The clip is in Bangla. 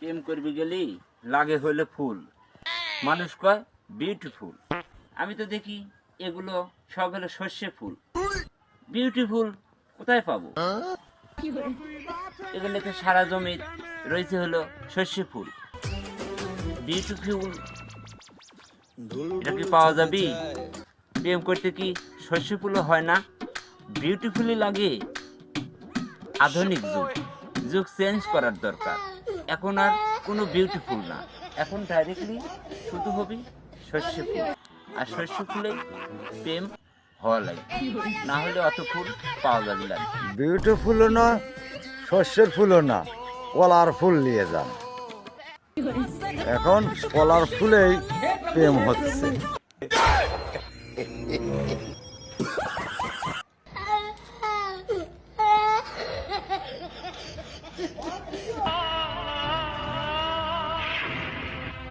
প্রেম করবি গেলি লাগে হইলে ফুল, মানুষ কয় বিউটিফুল। আমি তো দেখি এগুলো সব হলো সর্ষে ফুল। বিউটিফুল কোথায় পাবো? এখানে তো সারা জমি রয়েছে হলো সর্ষে ফুল। বিউটিফুল এটা কি পাওয়া যাবে? প্রেম করতে কি সর্ষে ফুলও হয় না? বিউটিফুলই লাগে। আধুনিক যুগ, যুগ চেঞ্জ করার দরকার। এখন আর কোনো বিউটিফুল না, এখন ডাইরেক্টলি শুধু হবি সর্ষে ফুল। আর সর্ষে ফুলেই প্রেম হওয়া লাগে, না হলে অত ফুল পাওয়া যাবে না। বিউটিফুলও না, শস্যের ফুলও না, কলার ফুল নিয়ে যান। এখন কলার ফুলেই প্রেম হচ্ছে।